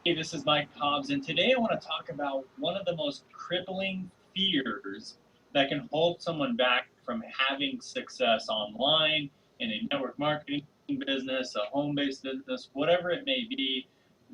This is Mike Hobbs, and today I want to talk about one of the most crippling fears that can hold someone back from having success online, in a network marketing business, a home based business, whatever it may be.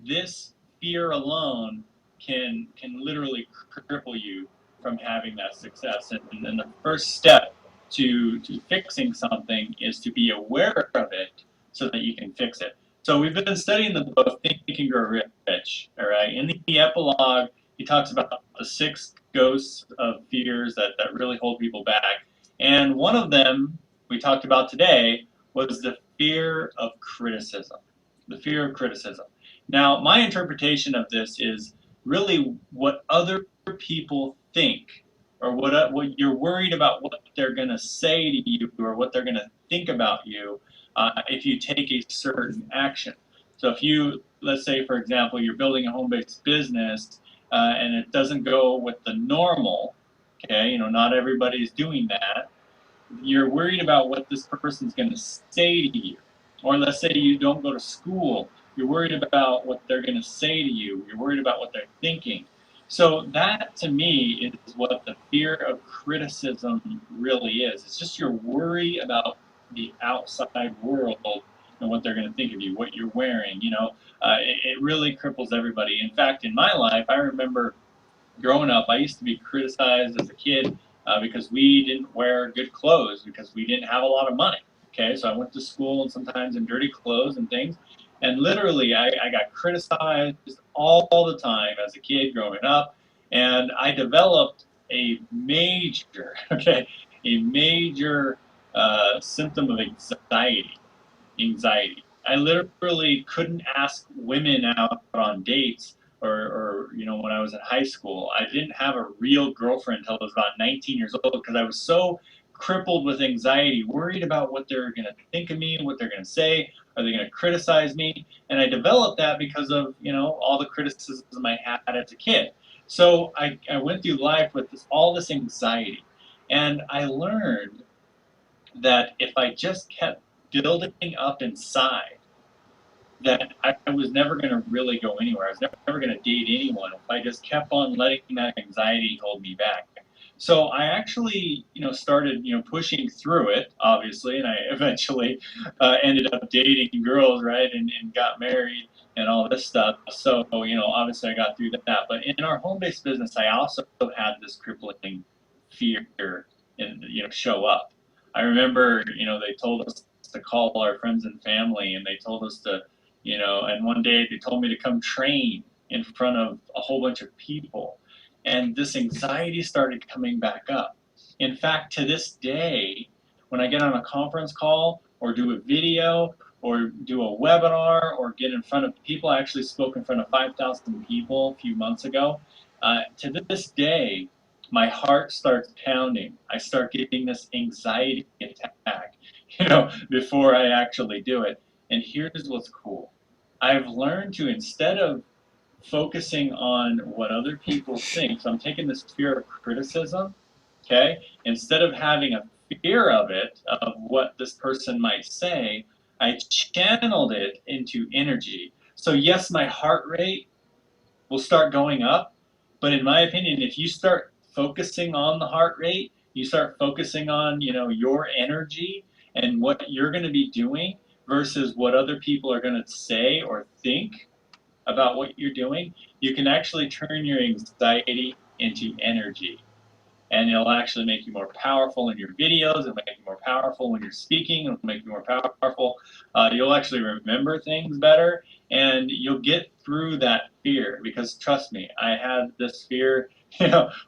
This fear alone can literally cripple you from having that success. And the first step to fixing something is to be aware of it so that you can fix it. So we've been studying the book Think and Grow Rich. All right. In the epilogue, he talks about the six ghosts of fears that really hold people back. And one of them we talked about today was the fear of criticism. The fear of criticism. Now, my interpretation of this is really what other people think, or what you're worried about, what they're going to say to you, or what they're going to think about you if you take a certain action. So if you, let's say, for example, you're building a home-based business and it doesn't go with the normal, okay, not everybody's doing that, you're worried about what this person's going to say to you. Or let's say you don't go to school, you're worried about what they're going to say to you, you're worried about what they're thinking. So that to me is what the fear of criticism really is. It's just your worry about the outside world and what they're going to think of you, what you're wearing. It really cripples everybody. In fact, in my life, I remember growing up, I used to be criticized as a kid because we didn't wear good clothes because we didn't have a lot of money. Okay, so I went to school and sometimes in dirty clothes and things. And literally, I got criticized all the time as a kid growing up. And I developed a major, okay, a major symptom of anxiety. I literally couldn't ask women out on dates or when I was in high school. I didn't have a real girlfriend until I was about 19 years old because I was so crippled with anxiety, worried about what they're going to think of me, what they're going to say, are they going to criticize me? And I developed that because of all the criticism I had as a kid. So I went through life with all this anxiety, and I learned that if I just kept building up inside, that I was never going to really go anywhere. I was never going to date anyone if I just kept on letting that anxiety hold me back. So I actually, started, pushing through it, obviously, and I eventually ended up dating girls, right, and got married and all this stuff. So, obviously I got through that. But in our home-based business, I also had this crippling fear and, show up. I remember, they told us to call our friends and family, and they told us to and one day they told me to come train in front of a whole bunch of people. And this anxiety started coming back up. In fact, to this day, when I get on a conference call or do a video or do a webinar or get in front of people, I actually spoke in front of 5,000 people a few months ago. To this day, my heart starts pounding. I start getting this anxiety attack, before I actually do it. And here's what's cool. I've learned to, instead of focusing on what other people think, so I'm taking this fear of criticism, okay? Instead of having a fear of it, of what this person might say, I channeled it into energy. So yes, my heart rate will start going up, but in my opinion, if you start focusing on the heart rate, you start focusing on, your energy and what you're going to be doing versus what other people are going to say or think about what you're doing, you can actually turn your anxiety into energy. And it'll actually make you more powerful in your videos. It'll make you more powerful when you're speaking. It'll make you more powerful. You'll actually remember things better, and you'll get through that fear. Because trust me, I had this fear,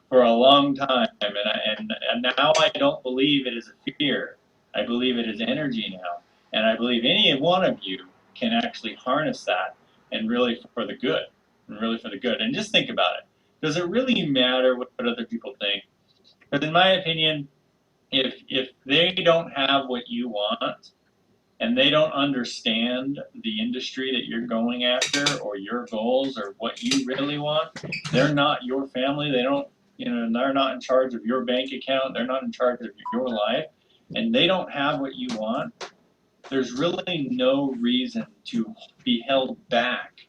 for a long time, and now I don't believe it is a fear. I believe it is energy now, and I believe any one of you can actually harness that, and really for the good, and really for the good. And just think about it. Does it really matter what other people think? Because in my opinion, if they don't have what you want and they don't understand the industry that you're going after or your goals or what you really want, they're not your family. They don't, they're not in charge of your bank account. They're not in charge of your life, and they don't have what you want. There's really no reason to be held back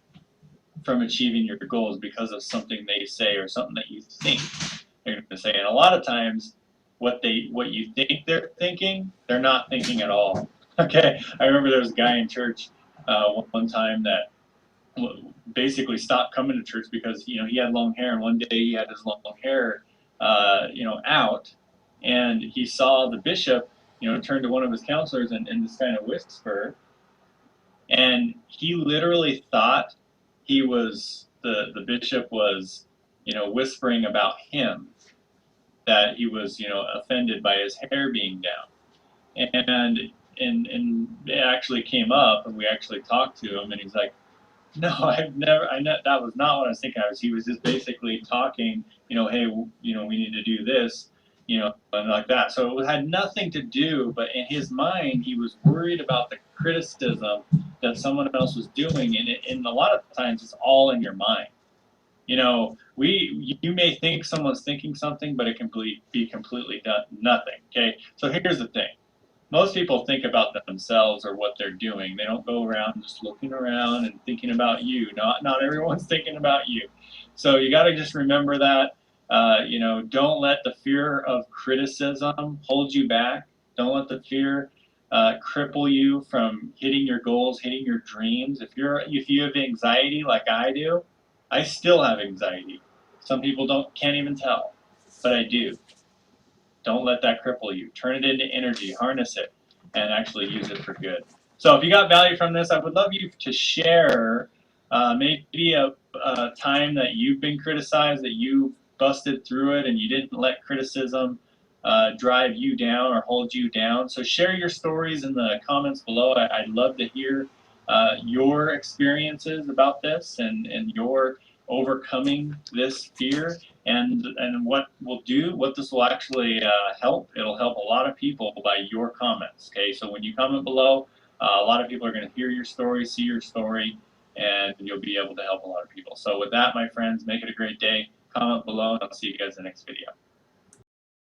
from achieving your goals because of something they say or something that you think they're going to say. And a lot of times, what you think they're thinking, they're not thinking at all. Okay, I remember there was a guy in church one time that basically stopped coming to church because he had long hair, and one day he had his long hair out, and he saw the bishop turn to one of his counselors and just kind of whisper, and he literally thought the bishop was whispering about him, that he was offended by his hair being down, and it actually came up, and we actually talked to him, and he's like, no, that was not what I was thinking. He was just basically talking, hey, we need to do this, and like that. So it had nothing to do, but in his mind, he was worried about the criticism that someone else was doing, and a lot of times it's all in your mind. You may think someone's thinking something, but it can be completely nothing. Okay, so here's the thing. Most people think about themselves or what they're doing. They don't go around just looking around and thinking about you. Not everyone's thinking about you. So you got to just remember that. Don't let the fear of criticism hold you back. Don't let the fear cripple you from hitting your goals, hitting your dreams. If you have anxiety like I do, I still have anxiety. Some people can't even tell, but I do. Don't let that cripple you. Turn it into energy, harness it, and actually use it for good. So if you got value from this, I would love you to share maybe a time that you've been criticized, that you busted through it, and you didn't let criticism drive you down or hold you down. So share your stories in the comments below. I'd love to hear your experiences about this and your overcoming this fear, and what this will actually help. It'll help a lot of people by your comments. Okay, so when you comment below, a lot of people are going to hear your story, see your story, and you'll be able to help a lot of people. So with that, my friends, make it a great day. Comment below, and I'll see you guys in the next video.